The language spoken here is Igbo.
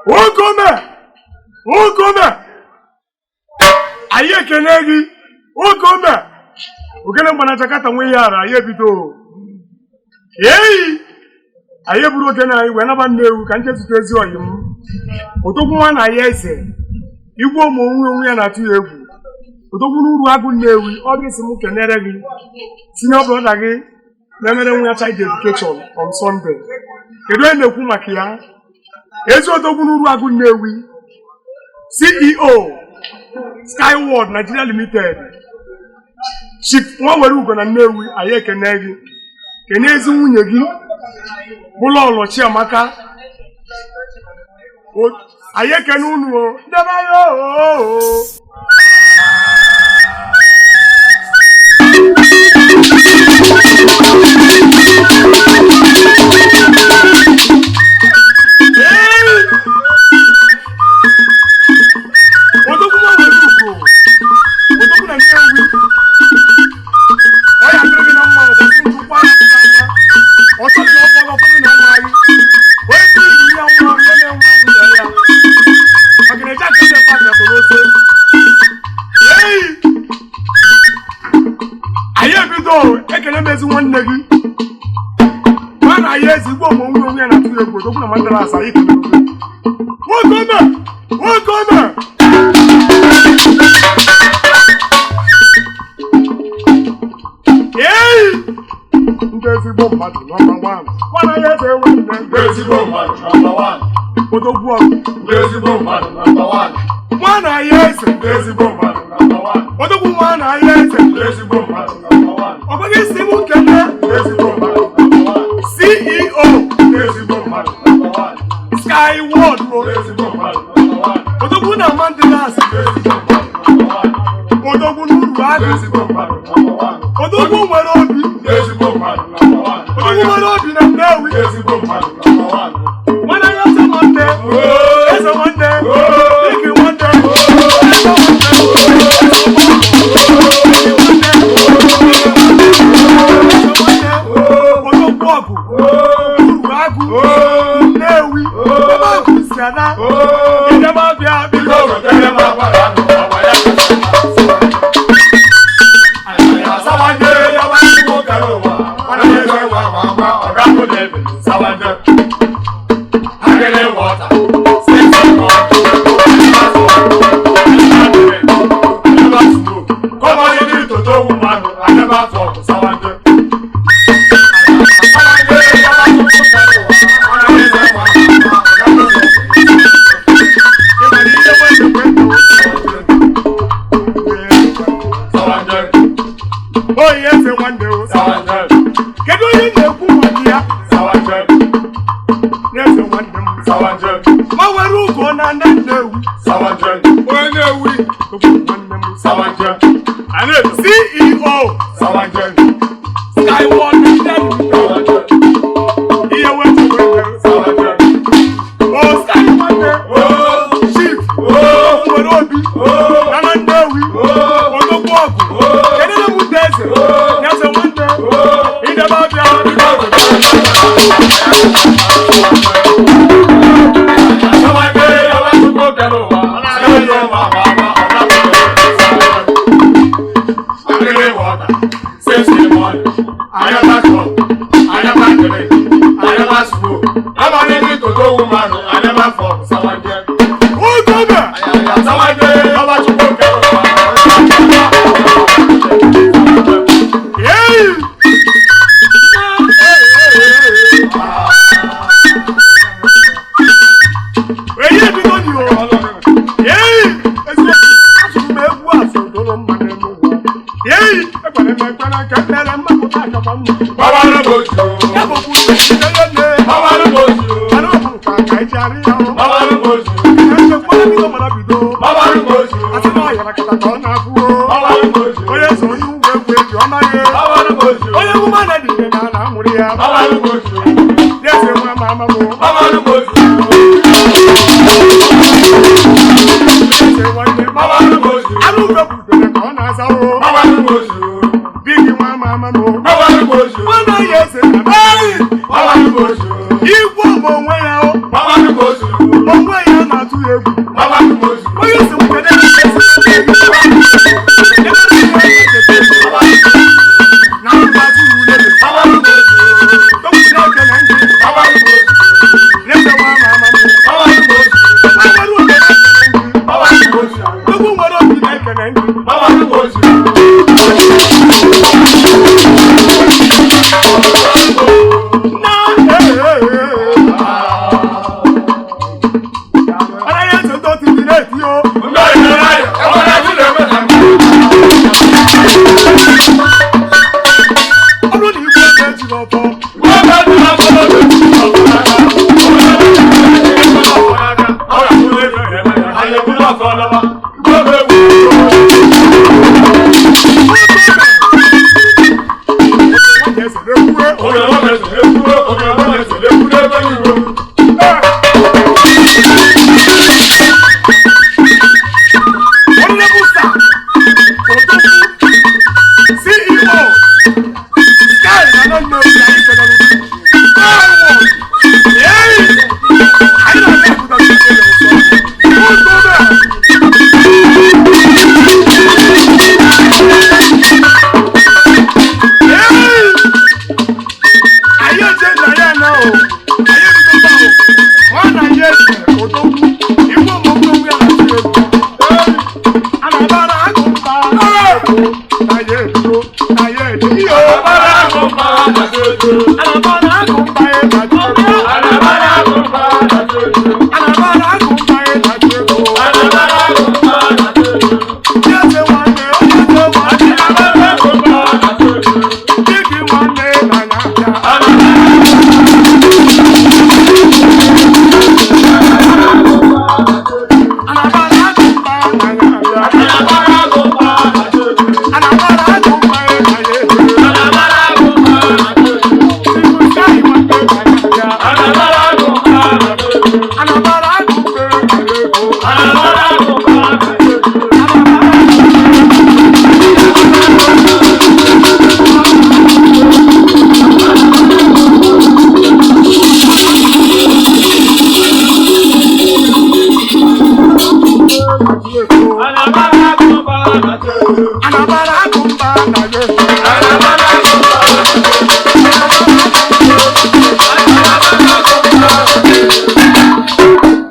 Ukome. Aye kenegi. Ukome. Ugele mbana chakata mwe yara aye bido. Yei. Aye buru ogene ayi we na ba nnewu ka nje tutu ezi oyim. Otogwu nwa na aye eze. Igbo mo onwe ya na atu egwu. Otogwu n'uru agụ nnewi ọ ga esi mu kenere gi. Senior brother gi na mere nwa child education on Sunday. Kedu ene ekwu maka ya? Ezi Otogwu n'uru agụ nnewi. CEO Skyward Nigeria Limited. Chief nwa were ugo na nnewi aye kenegi. Kene ezi nwunye gi. Bulo lo Chiamaka. Aye kenunu o. Ndeba yo. Skyward, Otogwu na Mandelas, Otogwu n'Urugwagụ, Otogwu nwere obi, Otogwu nwere obi na Nnewi, mana ya eze nwanne, Ike nwanne, Otogwu ọgụ, Urugwagụ, Nnewi, Siana, Inema bia biko, Inema bara, Awaya. Sawande, Yawashi Mokarowa, Wanayewa, Oramu Level, Sawande. Agele water, stay some more. Never smoke. Come on, you need to do woman, I never talk, Sawande. Oh yes, one day. Get on your Kumadia. Yes, one day. Mawaru Gona and Sawajan. When we Sawajan. And CEO Sawajan. Skyward Sawajan. Here went to Sawajan. Oh, Skyward. Oh, Chief. Oh, Robi. Oh, Nanandawi. Oh, Otobogu. Yes, a wonder. In the backyard. So I want to go to water. Says the morning. I never come. I never drink. I never smoke. I'm only to go woman. I never fall. So I get. Who go there? So I get. I want to go to Igbo mo nwe ya o. Baba ni mo su. Mo nwe ya Anabara kumba na